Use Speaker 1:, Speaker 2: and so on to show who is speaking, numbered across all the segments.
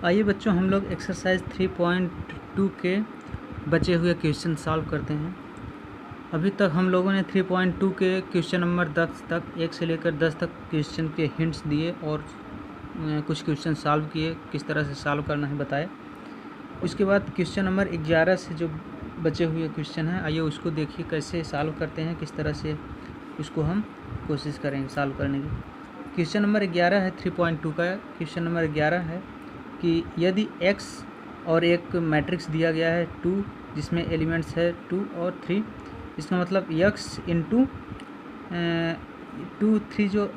Speaker 1: आइए बच्चों, हम लोग एक्सरसाइज 3.2 के बचे हुए क्वेश्चन सॉल्व करते हैं। अभी तक हम लोगों ने 3.2 के क्वेश्चन नंबर 10 तक 1 से लेकर 10 तक क्वेश्चन के हिंट्स दिए और कुछ क्वेश्चन सॉल्व किए, किस तरह से सॉल्व करना है बताए। उसके बाद क्वेश्चन नंबर 11 से जो बचे हुए क्वेश्चन हैं, आइए उसको देखिए कैसे सॉल्व करते हैं, किस तरह से उसको हम कोशिश करेंगे सॉल्व करने की। क्वेश्चन नंबर 11 है 3.2 का। क्वेश्चन नंबर 11 है कि यदि x और एक मैट्रिक्स दिया गया है 2, जिसमें एलिमेंट्स है 2 और 3, इसका मतलब x इंटू 2 3 जो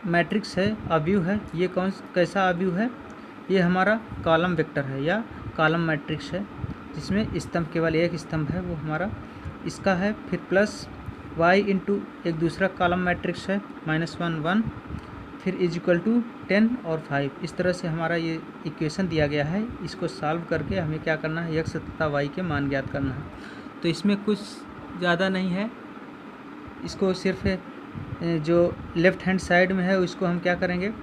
Speaker 1: मैट्रिक्स है अवयव है, ये कैसा अवयव है? ये हमारा कॉलम वेक्टर है या कॉलम मैट्रिक्स है, जिसमें स्तंभ केवल एक स्तंभ है, वो हमारा इसका है। फिर प्लस y इंटू एक दूसरा कॉलम मैट्रिक्स है -1 1, फिर इज इक्वल टू 10 और 5। इस तरह से हमारा ये इक्वेशन दिया गया है। इसको सॉल्व करके हमें क्या करना है, x तथा y के मान ज्ञात करना है। तो इसमें कुछ ज़्यादा नहीं है, इसको सिर्फ जो लेफ़्ट हैंड साइड में है उसको हम क्या करेंगे,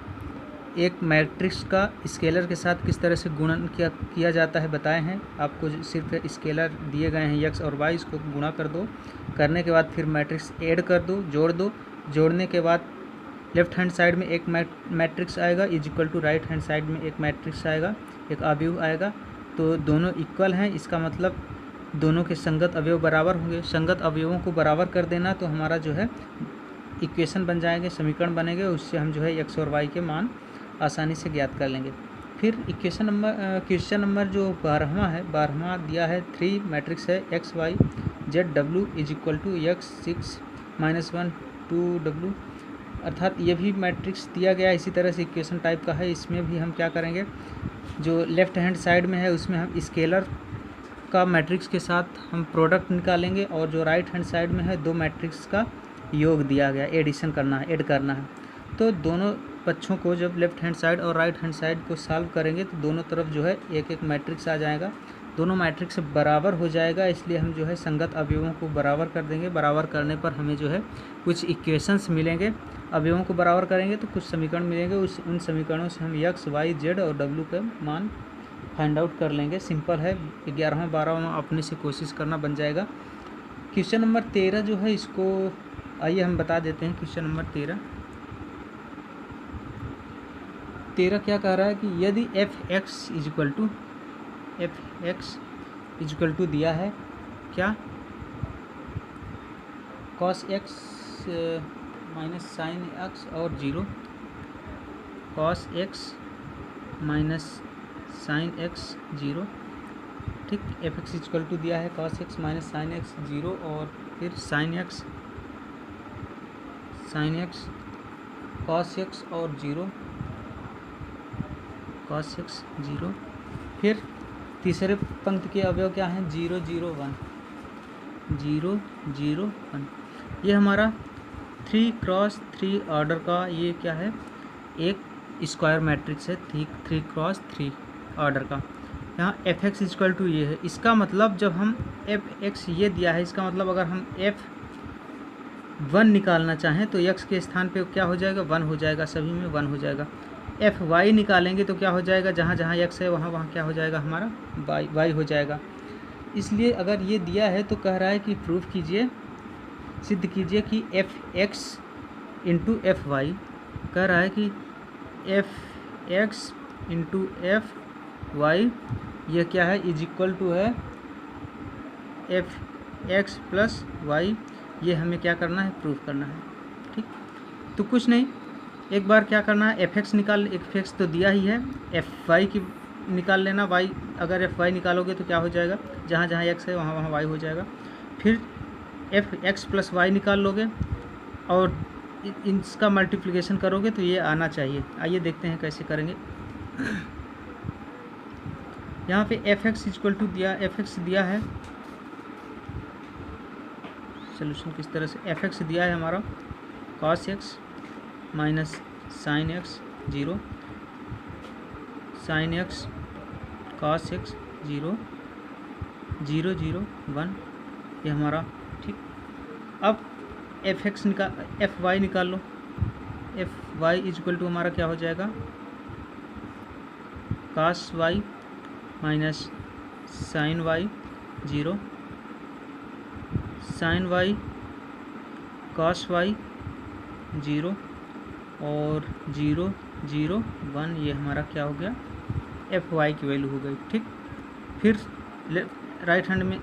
Speaker 1: एक मैट्रिक्स का स्केलर के साथ किस तरह से गुणन किया जाता है बताए हैं आपको। सिर्फ स्केलर दिए गए हैं x और y, इसको गुणा कर दो, करने के बाद फिर मैट्रिक्स ऐड कर दो, जोड़ दो, जोड़ने के बाद लेफ़्ट हैंड साइड में एक मैट्रिक्स आएगा is equal to right hand side में एक मैट्रिक्स आएगा, एक अवयव आएगा। तो दोनों इक्वल हैं, इसका मतलब दोनों के संगत अवयव बराबर होंगे। संगत अवयवों को बराबर कर देना तो हमारा जो है इक्वेशन बन जाएंगे, समीकरण बनेंगे, उससे हम जो है x और y के मान आसानी से ज्ञात कर लेंगे। फिर क्वेश्चन नंबर जो 12वां है, 12वां दिया है 3 मैट्रिक्स है x y z w is equal to x 6 -1 2 w, अर्थात ये भी मैट्रिक्स दिया गया इसी तरह से इक्वेशन टाइप का है। इसमें भी हम क्या करेंगे, जो लेफ़्ट हैंड साइड में है उसमें हम स्केलर का मैट्रिक्स के साथ हम प्रोडक्ट निकालेंगे, और जो राइट हैंड साइड में है दो मैट्रिक्स का योग दिया गया, एडिशन करना है, ऐड करना है। तो दोनों पक्षों को जब लेफ़्ट हैंड साइड और राइट हैंड साइड को सॉल्व करेंगे तो दोनों तरफ जो है एक एक मैट्रिक्स आ जाएगा, दोनों मैट्रिक्स बराबर हो जाएगा। इसलिए हम जो है संगत अवयवों को बराबर कर देंगे। बराबर करने पर हमें जो है कुछ इक्वेशंस मिलेंगे, अवयवों को बराबर करेंगे तो कुछ समीकरण मिलेंगे, उन समीकरणों से हम x y z और w का मान फाइंड आउट कर लेंगे। सिंपल है, 11वां 12वां अपने से कोशिश करना बन जाएगा। क्वेश्चन नंबर 13 जो है, इसको आइए हम बता देते हैं। क्वेश्चन नंबर 13 क्या कह रहा है कि यदि f(x) इज इक्वल टू दिया है क्या, cos x minus sine x और 0, cos x minus sine x 0, ठीक। f(x) इक्वल टू दिया है cos x minus sine x 0 और फिर साइन x cos x और 0, cos x 0। फिर तीसरे पंक्ति के अवयव क्या हैं, 0 0 1 0 0 1। ये हमारा 3x3 ऑर्डर का ये क्या है, एक स्क्वायर मैट्रिक्स है 3x3 ऑर्डर का। यहाँ f(x) इक्वल टू ये है, इसका मतलब जब हम f(x) ये दिया है, इसका मतलब अगर हम f(1) निकालना चाहें तो x के स्थान पे क्या हो जाएगा, 1 हो जाएगा, सभी में 1 हो जाएगा। f(y) निकालेंगे तो क्या हो जाएगा, जहाँ जहाँ x है वहाँ क्या हो जाएगा, हमारा y हो जाएगा। इसलिए अगर ये दिया है तो कह रहा है कि प्रूफ कीजिए, सिद्ध कीजिए कि f(x) इंटू f(y), कह रहा है कि f(x) इंटू f(y) ये क्या है, इज इक्वल टू है f(x) प्लस y। ये हमें क्या करना है, प्रूफ करना है, ठीक। तो कुछ नहीं, एक बार क्या करना है, f(x) निकाल, f(x) तो दिया ही है, f(y) की निकाल लेना। y, अगर f(y) निकालोगे तो क्या हो जाएगा, जहाँ जहाँ x है वहाँ वहाँ y हो जाएगा। फिर f(x) प्लस y निकाल लोगे और इसका मल्टीप्लिकेशन करोगे तो ये आना चाहिए। आइए देखते हैं कैसे करेंगे। यहाँ पे f(x) इक्वल टू f(x) दिया है, सोल्यूशन किस तरह से, f(x) दिया है हमारा cos x minus sine x 0, sine x cos x 0 0 0 1, ये हमारा, ठीक। अब f(x) f(y) निकाल लो। f(y) इक्वल टू हमारा क्या हो जाएगा, cos y minus sin y 0, sin y cos y 0 और 0 0 1, ये हमारा क्या हो गया, एफ वाई की वैल्यू हो गई। ठीक, फिर राइट हैंड में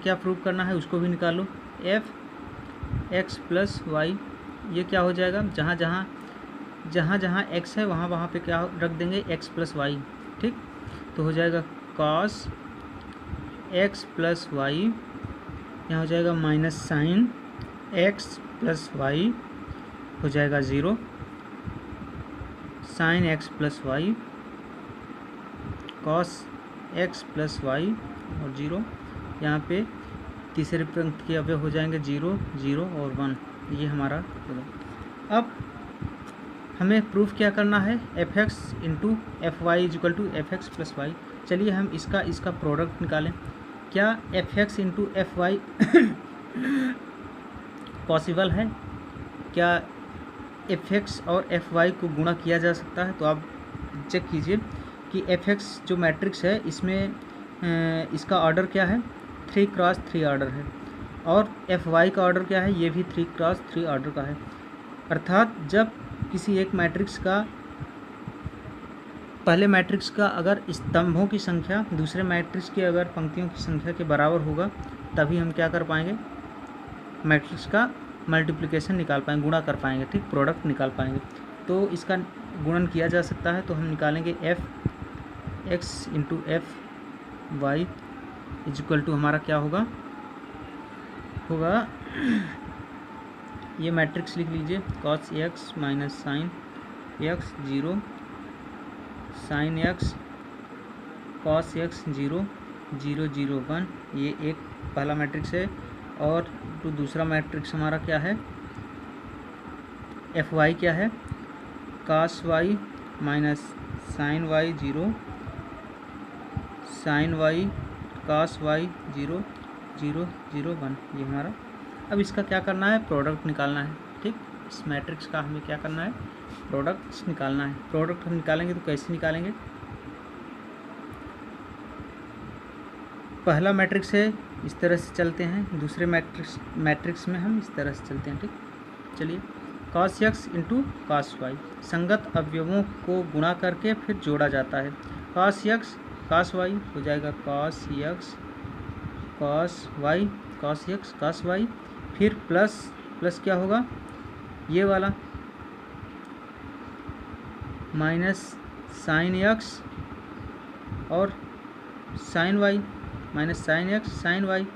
Speaker 1: क्या प्रूव करना है उसको भी निकालो। एफ एक्स प्लस वाई, ये क्या हो जाएगा, जहाँ जहाँ एक्स है वहाँ वहाँ पे क्या रख देंगे, एक्स प्लस वाई। ठीक, तो हो जाएगा कॉस एक्स प्लस वाई, यहाँ हो जाएगा minus sine x plus y हो जाएगा 0, sine x plus y cos x plus y और 0, यहाँ पे तीसरे पंक्ति के अवयव हो जाएंगे 0 0 और 1, ये हमारा होगा। अब हमें प्रूफ क्या करना है, f x into f y is equal to f x plus y. चलिए हम इसका प्रोडक्ट निकालें। क्या f x into f y possible है? क्या एफ एक्स और एफ वाई को गुणा किया जा सकता है? तो आप चेक कीजिए कि एफ एक्स जो मैट्रिक्स है इसमें इसका ऑर्डर क्या है, 3 क्रॉस 3 ऑर्डर है, और एफ वाई का ऑर्डर क्या है, ये भी 3 क्रॉस 3 ऑर्डर का है। अर्थात जब किसी एक मैट्रिक्स का, पहले मैट्रिक्स का अगर स्तंभों की संख्या दूसरे मैट्रिक्स की अगर पंक्तियों की संख्या के बराबर होगा, तभी हम क्या कर पाएंगे, मैट्रिक्स का मल्टीप्लिकेशन निकाल पाएंगे, गुणा कर पाएंगे। ठीक, प्रोडक्ट निकाल पाएंगे। तो इसका गुणन किया जा सकता है, तो हम निकालेंगे f x into f y is equal to हमारा क्या होगा, ये मैट्रिक्स लिख लीजिए, cos x minus sine x 0, sine x cos x 0 0 0 1, ये एक पहला मैट्रिक्स है। और तो दूसरा मैट्रिक्स हमारा क्या है, एफ वाई क्या है, cos y minus sine y 0, sine y cos y 0 0 0 1, ये हमारा। अब इसका क्या करना है, प्रोडक्ट निकालना है। ठीक, इस मैट्रिक्स का हमें क्या करना है, प्रोडक्ट निकालना है। प्रोडक्ट हम निकालेंगे तो कैसे निकालेंगे, पहला मैट्रिक्स है इस तरह से चलते हैं, दूसरे मैट्रिक्स में हम इस तरह से चलते हैं। ठीक, चलिए, cos x into cos y, संगत अवयवों को गुणा करके फिर जोड़ा जाता है। कॉस एक्स कॉस वाई हो जाएगा cos x cos y, cos x cos y, फिर प्लस क्या होगा, ये वाला माइनस साइन एक्स और sine y, minus sine x sine y,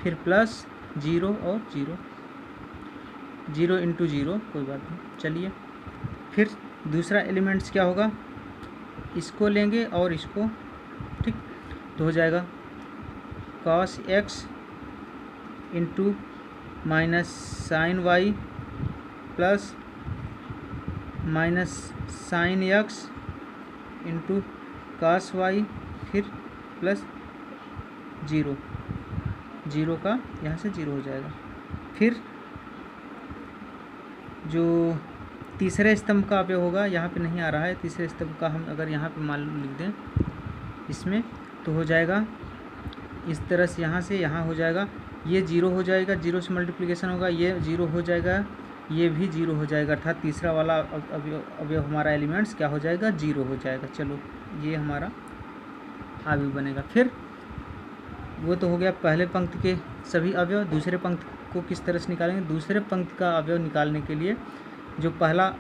Speaker 1: फिर प्लस 0 और 0 0 इंटू 0, कोई बात नहीं। चलिए, फिर दूसरा एलिमेंट्स क्या होगा, इसको लेंगे और इसको। ठीक, तो हो जाएगा cos x into minus sine y plus minus sine x into cos y, फिर प्लस 0 0 का यहाँ से 0 हो जाएगा। फिर जो तीसरे स्तंभ का अवयव होगा, यहाँ पे नहीं आ रहा है, तीसरे स्तंभ का हम अगर यहाँ पे मान लो लिख दें इसमें, तो हो जाएगा इस तरह से, यहाँ से यहाँ हो जाएगा, ये 0 हो जाएगा, 0 से मल्टीप्लिकेशन होगा, ये 0 हो जाएगा, ये भी 0 हो जाएगा, अर्थात तीसरा वाला अवयव हमारा एलिमेंट्स क्या हो जाएगा, 0 हो जाएगा। चलो, ये हमारा अवयव बनेगा। फिर वो तो हो गया पहले पंक्ति के सभी अवयव। दूसरे पंक्ति को किस तरह से निकालेंगे, दूसरे पंक्ति का अवयव निकालने के लिए जो पहला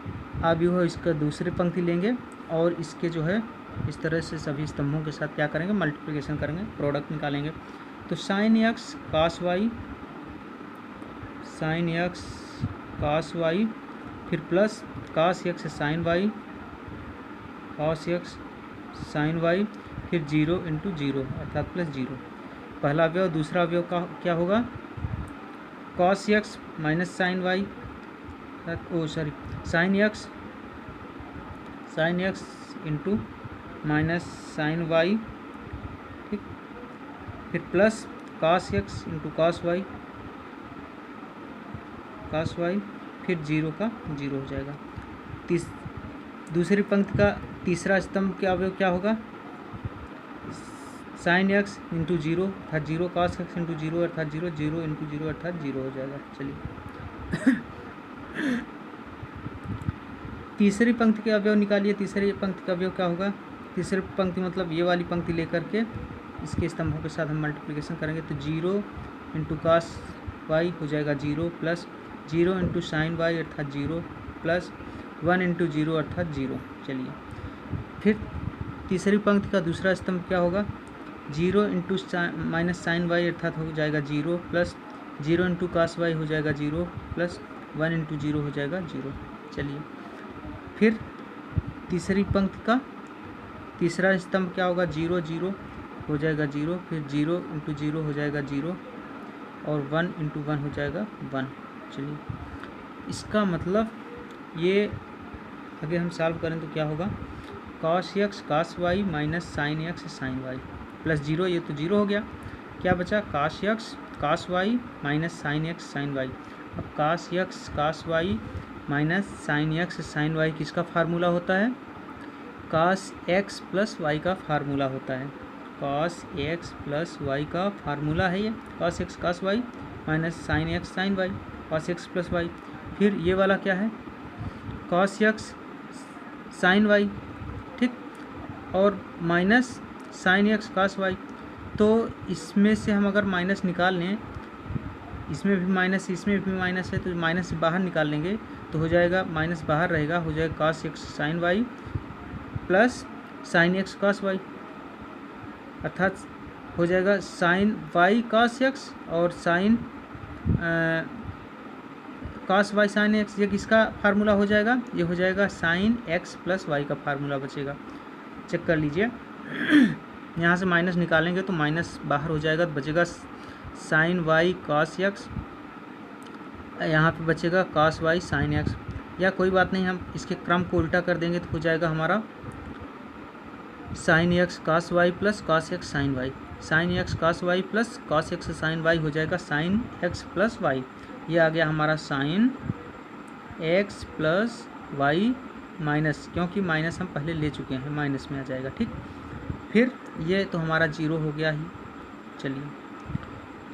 Speaker 1: अवयव है इसका दूसरे पंक्ति लेंगे और इसके जो है इस तरह से सभी स्तंभों के साथ क्या करेंगे, मल्टीप्लिकेशन करेंगे, प्रोडक्ट निकालेंगे। तो sine x cos y, sine x cos y, फिर plus cos x sine y, cos x sine y, फिर 0 इंटू 0 अर्थात प्लस 0, पहला अवयव। दूसरा अवयव का क्या होगा, cos x minus sine y, sine x into minus sine y, ठीक, फिर plus cos x into cos y, फिर 0 का 0 हो जाएगा। दूसरी पंक्ति का तीसरा स्तंभ के अवयव क्या होगा, साइन एक्स इंटू जीरो अर्थात zero, cos x into zero अर्थात जीरो, जीरो इंटू जीरो अर्थात जीरो हो जाएगा। चलिए तीसरी पंक्ति के अवयव निकालिए। तीसरी पंक्ति का अवयव क्या होगा? तीसरी पंक्ति मतलब ये वाली पंक्ति लेकर के इसके स्तंभों के साथ हम मल्टीप्लिकेशन करेंगे तो जीरो इंटू कॉस वाई हो जाएगा zero, plus zero into sine y अर्थात zero, plus one into zero अर्थात जीरो। चलिए फिर तीसरी पंक्ति का दूसरा स्तंभ क्या होगा? Zero into minus sine y अर्थात हो जाएगा zero, plus zero into cos y हो जाएगा zero, plus one into zero हो जाएगा जीरो। चलिए फिर तीसरी पंक्ति का तीसरा स्तंभ क्या होगा? जीरो जीरो हो जाएगा जीरो, फिर जीरो इंटू जीरो हो जाएगा जीरो, और वन इंटू वन हो जाएगा वन। चलिए इसका मतलब ये आगे हम सॉल्व करें तो क्या होगा? Cos x cos y minus sine x sine y plus zero, ये तो जीरो हो गया। क्या बचा? Cos x cos y minus sine x sine y. अब cos x cos y minus sine x sine y किसका फार्मूला होता है? कॉस एक्स प्लस वाई का फार्मूला होता है। कॉस एक्स प्लस वाई का फार्मूला है ये, cos x cos y minus sine x sine y, cos x plus y. फिर ये वाला क्या है? कॉस एक्स साइन वाई, ठीक, और minus sine x cos y. तो इसमें से हम अगर माइनस निकाल लें, इसमें भी माइनस इसमें भी माइनस है, तो माइनस से बाहर निकाल लेंगे तो हो जाएगा, माइनस बाहर रहेगा, हो जाएगा cos x sine y plus sine x cos y, अर्थात हो जाएगा साइन वाई कॉस एक्स और sine cos y sine x. ये किसका फार्मूला हो जाएगा? ये हो जाएगा साइन एक्स प्लस वाई का फार्मूला बचेगा। चेक कर लीजिए यहाँ से माइनस निकालेंगे तो माइनस बाहर हो जाएगा, तो बचेगा साइन वाई कॉस एक्स, यहाँ पे बचेगा कॉस वाई साइन एक्स। या कोई बात नहीं, हम इसके क्रम को उल्टा कर देंगे तो हो जाएगा हमारा sine x cos y plus cos x sine y, sine x cos y plus cos x sine y हो जाएगा साइन एक्स प्लस वाई। ये आ गया हमारा sine x plus y minus, क्योंकि माइनस हम पहले ले चुके हैं, माइनस में आ जाएगा, ठीक। फिर ये तो हमारा जीरो हो गया ही। चलिए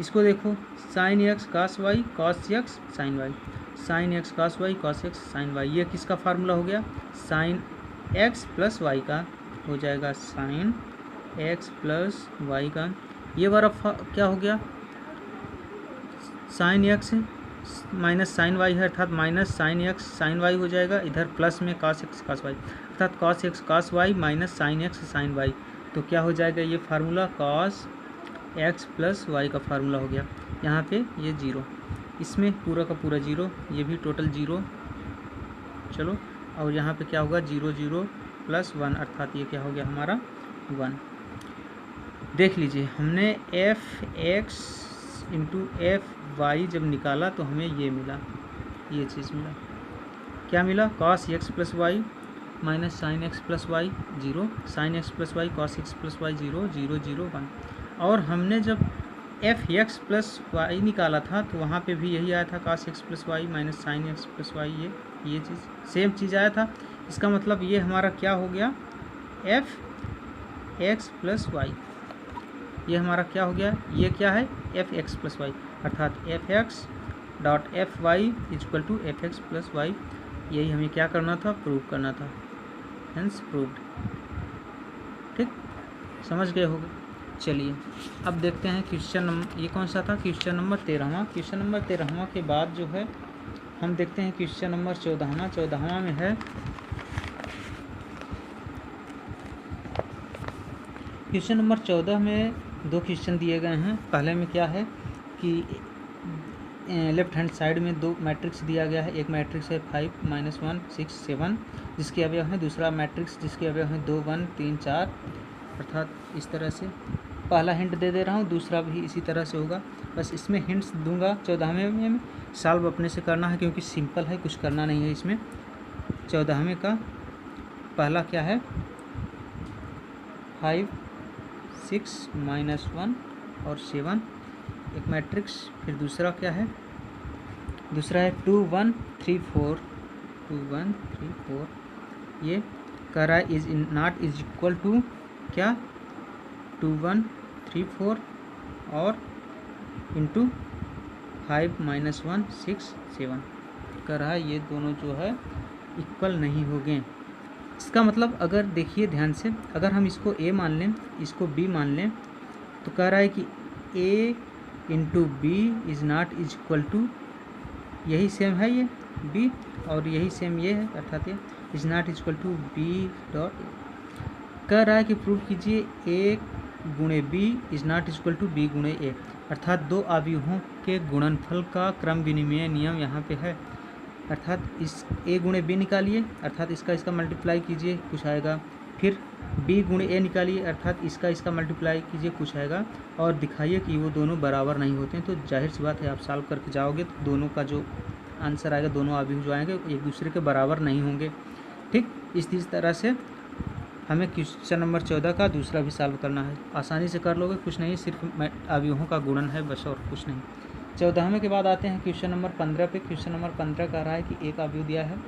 Speaker 1: इसको देखो, sine x cos y cos x sine y, sine x cos y cos x sine y, ये किसका फार्मूला हो गया? साइन एक्स प्लस वाई का हो जाएगा साइन एक्स प्लस वाई का। ये वाला क्या हो गया? Sine x minus sine y है, अर्थात minus sine x sine y हो जाएगा, इधर प्लस में कॉस एक्स कॉस वाई, अर्थात cos x cos y minus sine x sine y. तो क्या हो जाएगा ये formula? Cos x plus y का फार्मूला हो गया। यहाँ पे ये जीरो, इसमें पूरा का पूरा जीरो, ये भी टोटल जीरो। चलो, और यहाँ पे क्या होगा? जीरो जीरो प्लस वन, अर्थात ये क्या हो गया हमारा? वन। देख लीजिए, हमने f x into f y जब निकाला तो हमें ये मिला, ये चीज़ मिला। क्या मिला? Cos x plus y minus sine x plus y zero, sine x plus y cos x plus y zero, zero zero one. और हमने जब एफ एक्स प्लस वाई निकाला था तो वहाँ पे भी यही आया था, cos x plus y minus sine x plus y, ये चीज़ सेम चीज़ आया था। इसका मतलब ये हमारा क्या हो गया? एफ एक्स प्लस वाई, ये हमारा क्या हो गया? ये क्या है? एफ एक्स प्लस वाई, अर्थात f x dot f y is equal to f x plus y. यही हमें क्या करना था? प्रूव करना था, हेंस प्रूव्ड। ठीक, समझ गए होगे। चलिए अब देखते हैं क्वेश्चन नंबर, ये कौन सा था? क्वेश्चन नंबर 13वां। क्वेश्चन नंबर 13वां के बाद जो है हम देखते हैं क्वेश्चन नंबर 14वां। 14वां में है, क्वेश्चन नंबर 14 में दो क्वेश्चन दिए गए हैं। पहले में क्या है कि लेफ्ट हैंड साइड में दो मैट्रिक्स दिया गया है। एक मैट्रिक्स है 5 -1 6 7 जिसके अवयव हैं, दूसरा मैट्रिक्स जिसके अवयव हैं 2 1 3 4, अर्थात इस तरह से। पहला हिंट दे दे रहा हूँ, दूसरा भी इसी तरह से होगा। बस इसमें हिंट्स दूंगा। 14वें में सॉल्व अपने से करना है क्योंकि सिंपल है, कुछ करना नहीं है इसमें। 14वें का पहला क्या है? 5 6 -1 और 7 एक मैट्रिक्स। फिर दूसरा क्या है? दूसरा है 2 1 3 4 2 1 3 4। ये कह रहा है is not is equal to क्या? 2134 और इंटू 5 - 1 6 7 कर रहा है। ये दोनों जो है इक्वल नहीं हो गए। इसका मतलब अगर देखिए ध्यान से, अगर हम इसको a मान लें, इसको b मान लें, तो कह रहा है कि a into b is not is equal to, यही सेम है ये b और यही सेम ये है, अर्थात ये is not is equal to b dot a। कह रहा है कि प्रूव कीजिए a गुणे b is not is equal to b गुणे a, अर्थात दो अवयवों के गुणनफल का क्रम विनिमय नियम यहाँ पे है। अर्थात इस a गुणे b निकालिए, अर्थात इसका मल्टीप्लाई कीजिए, कुछ आएगा। फिर b गुणे a निकालिए, अर्थात इसका मल्टीप्लाई कीजिए, कुछ आएगा। और दिखाइए कि वो दोनों बराबर नहीं होते हैं। तो जाहिर सी बात है आप सॉल्व करके जाओगे तो दोनों का जो आंसर आएगा, दोनों अवयव जो आएंगे एक दूसरे के बराबर नहीं होंगे। ठीक, इस तरह से हमें क्वेश्चन नंबर 14 का दूसरा भी सॉल्व करना है। आसानी से कर लोगे, कुछ नहीं, सिर्फ अवयवों का गुणन है बस, और कुछ नहीं। 14वें के बाद आते हैं क्वेश्चन नंबर 15 पे। क्वेश्चन नंबर 15 कह रहा है कि एक अवयव दिया है।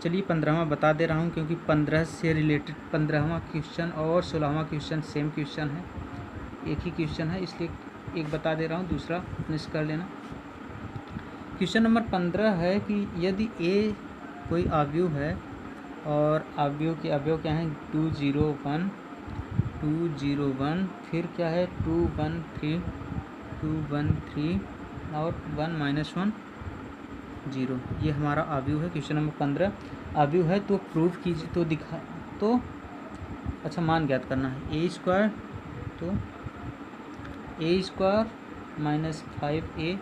Speaker 1: चलिए 15वां बता दे रहा हूँ, क्योंकि 15 से रिलेटेड 15वां क्वेश्चन और 16वां क्वेश्चन सेम क्वेश्चन है, एक ही क्वेश्चन है, इसलिए एक बता दे रहा हूँ, दूसरा मिस कर लेना। क्वेश्चन नंबर 15 है कि यदि a कोई अवयव है और अवयव के अवयव क्या हैं 2 0 1 2 0 1, फिर क्या है 2 1 3 2 1 3 और 1 - 1 0, ये हमारा अवयव है। क्वेश्चन नंबर 15 अवयव है, तो प्रूफ कीजिए, तो दिखा, तो अच्छा मान ज्ञात करना है। a स्क्वायर, तो a स्क्वायर - 5a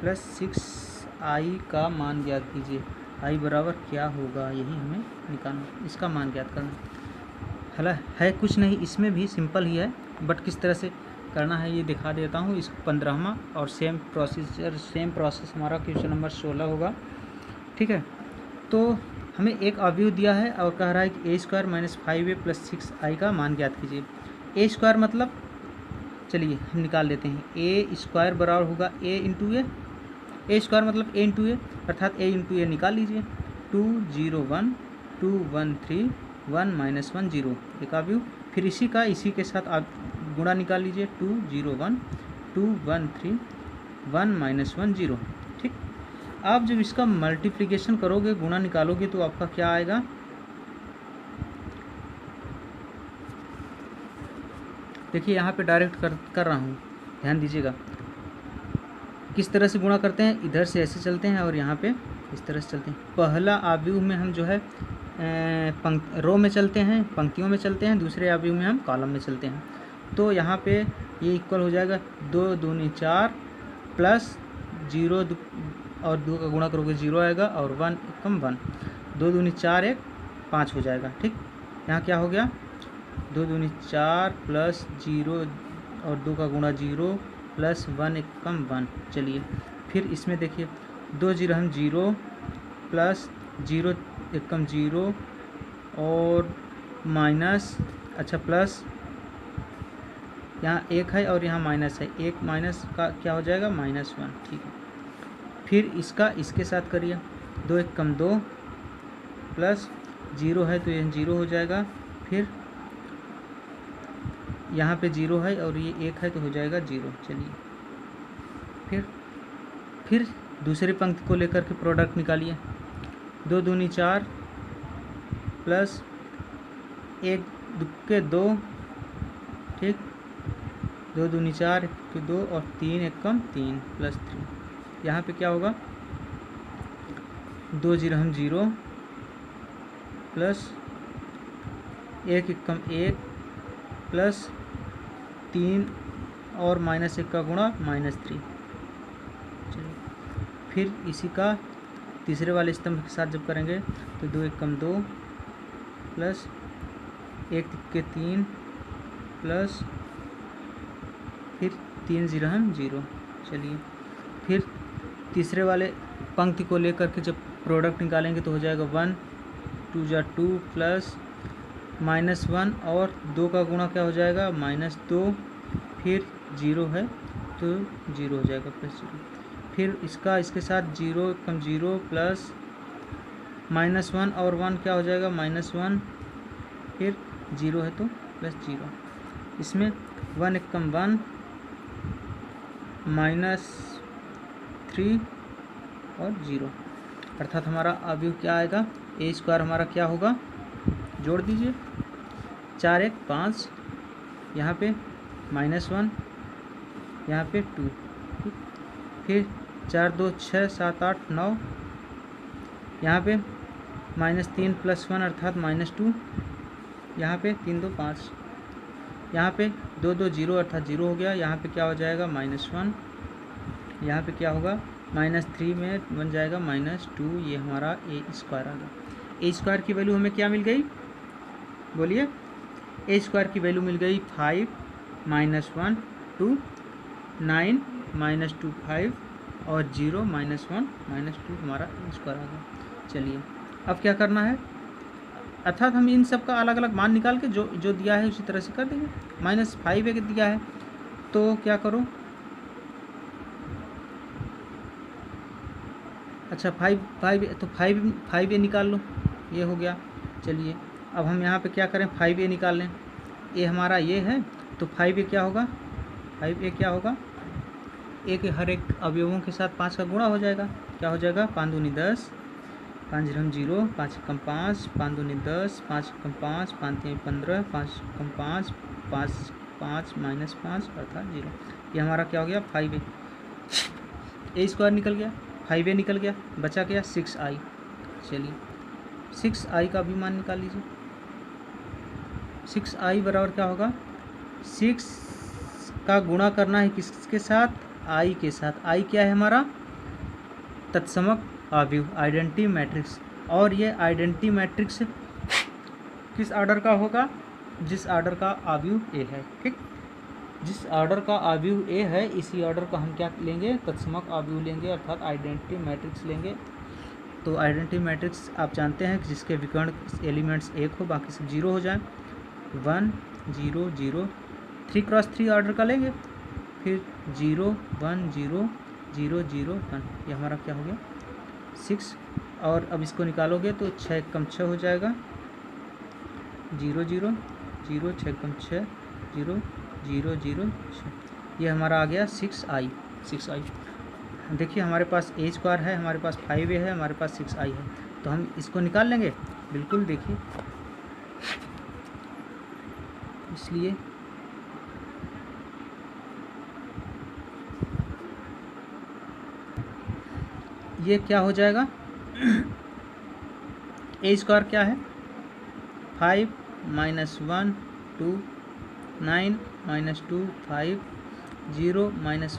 Speaker 1: + 6i का मान ज्ञात कीजिए। i बराबर क्या होगा, यही हमें निकालना, इसका मान ज्ञात करना है। कुछ नहीं, इसमें भी सिंपल ही है, बट किस तरह से करना है ये दिखा देता हूँ। इस 15वां और सेम प्रोसेस हमारा क्वेश्चन नंबर 16 होगा। ठीक है, तो हमें एक अवयव दिया है और कह रहा है कि a स्क्वायर - 5a + 6i का मान ज्ञात कीजिए। a स्क्वायर मतलब, चलिए हम निकाल लेते हैं, a स्क्वायर बराबर होगा a इंटू a स्क्वायर मतलब a इंटू a, अर्थात a इंटू a निकाल लीजिए। 2 0 1 2 1 3 1 - 1 0 एक अवयव। फिर इसी के साथ आप गुणा निकाल लीजिए। 2 0 1 2 1 3 1 - 1 0। ठीक, आप जब इसका मल्टीप्लिकेशन करोगे, गुणा निकालोगे, तो आपका क्या आएगा, देखिए यहाँ पे डायरेक्ट कर रहा हूँ, ध्यान दीजिएगा किस तरह से गुणा करते हैं। इधर से ऐसे चलते हैं और यहाँ पे इस तरह से चलते हैं। पहला अवयव में हम जो है रो में चलते हैं, पंक्तियों में चलते हैं, दूसरे अवयव में हम कॉलम में चलते हैं। तो यहाँ पे ये इक्वल हो जाएगा 2 दूनी 4 प्लस 0 और 2 का गुणा करोगे 0 आएगा और 1 कम 1, 2 दूनी 4 1 5 हो जाएगा। ठीक, यहाँ क्या हो गया, 2 दूनी 4 प्लस 0 और 2 का गुणा 0 प्लस 1 1 कम 1। चलिए फिर इसमें देखिए 2 0 हम 0 प्लस 0 1 कम 0 और माइनस, अच्छा प्लस यहाँ 1 है और यहाँ माइनस है, 1 माइनस का क्या हो जाएगा -1। ठीक है, फिर इसके साथ करिए, 2 1 कम 2 प्लस 0 है तो ये 0 हो जाएगा। फिर यहाँ पे 0 है और ये 1 है तो हो जाएगा 0। चलिए फिर दूसरी पंक्ति को लेकर के प्रोडक्ट निकालिए। 2 दूनी 4 प्लस 1 दुक्के 2, ठीक, 2 दूनी 4 1 के 2 और 3 1 कम 3 प्लस 3। यहाँ पे क्या होगा, 2 0 हम 0 प्लस 1 1 कम 1 प्लस 3 और -1 का गुणा -3। चलिए फिर इसी का तीसरे वाले स्तंभ के साथ जब करेंगे तो 2 1 कम 2 प्लस 1 के 3 प्लस फिर 3 0 हम 0। चलिए फिर तीसरे वाले पंक्ति को लेकर के जब प्रोडक्ट निकालेंगे तो हो जाएगा 1 2 जा 2 प्लस -1 और 2 का गुणा क्या हो जाएगा -2, फिर 0 है तो 0 हो जाएगा प्लस 0। फिर इसके साथ 0 कम 0 प्लस -1 और 1 क्या हो जाएगा -1, फिर 0 है तो प्लस 0। इसमें 1 एकम 1 -3 और 0, अर्थात हमारा अवयव क्या आएगा, ए स्क्वायर हमारा क्या होगा, जोड़ दीजिए 4 1 5, यहाँ पे -1, यहाँ पे 2, फिर 4 2 6 7 8 9, यहाँ पे -3 + 1 अर्थात -2, यहाँ पे 3 2 5, यहाँ पे 2 2 0 अर्थात 0 हो गया, यहाँ पे क्या हो जाएगा -1, यहाँ पे क्या होगा -3 में बन जाएगा -2, ये हमारा ए स्क्वायर आ गया। ए स्क्वायर की वैल्यू हमें क्या मिल गई, बोलिए, ए स्क्वायर की वैल्यू मिल गई 5 -1 2 9 -2 5 और 0 -1 -2 हमारा ए स्क्वायर आ गया। चलिए अब क्या करना है, अर्थात हम इन सब का अलग अलग मान निकाल के जो जो दिया है उसी तरह से कर देंगे। -5 एक दिया है तो क्या करो, अच्छा 5 तो 5a निकाल लो, ये हो गया। चलिए अब हम यहाँ पे क्या करें, 5a निकाल लें, ए हमारा ये है तो 5a क्या होगा, 5a क्या होगा, ए के हर एक अवयवों के साथ 5 का गुणा हो जाएगा, क्या हो जाएगा 5 दूनी 10, 5 0 0, 5 एकम 5, 5 दूनी 10, 5 एकम 5, 5 3 15, 5 एकम 5, 5 5 -5 अर्थात 0, ये हमारा क्या हो गया 5a, ए स्क्वायर निकल गया, 5a निकल गया, बचा गया 6i। चलिए 6i का भी मान निकाल लीजिए, 6i बराबर क्या होगा, 6 का गुणा करना है किसके साथ, i के साथ, i क्या है हमारा तत्समक अवयव, आइडेंटिटी मैट्रिक्स, और ये आइडेंटिटी मैट्रिक्स किस ऑर्डर का होगा, जिस ऑर्डर का अवयव ए है, ठीक, जिस ऑर्डर का अवयव ए है इसी ऑर्डर का हम क्या लेंगे, तत्समक अवयव लेंगे, अर्थात आइडेंटिटी मैट्रिक्स लेंगे। तो आइडेंटिटी मैट्रिक्स आप जानते हैं कि जिसके विकर्ण एलिमेंट्स 1 हो बाकी सब 0 हो जाए, 1 0 0, 3 × 3 ऑर्डर का लेंगे, फिर 0 1 0 0 0 1, ये हमारा क्या हो गया 6, और अब इसको निकालोगे तो 6 एकम 6 हो जाएगा, 0 0 0, 6 एकम 6 0 0 0 6, ये हमारा आ गया 6i। देखिए हमारे पास ए स्क्वायर है, हमारे पास 5a है, हमारे पास 6i है, तो हम इसको निकाल लेंगे, बिल्कुल देखिए, इसलिए ये क्या हो जाएगा, ए स्क्वायर क्या है 5 -1 2 9 -2 5 0 -1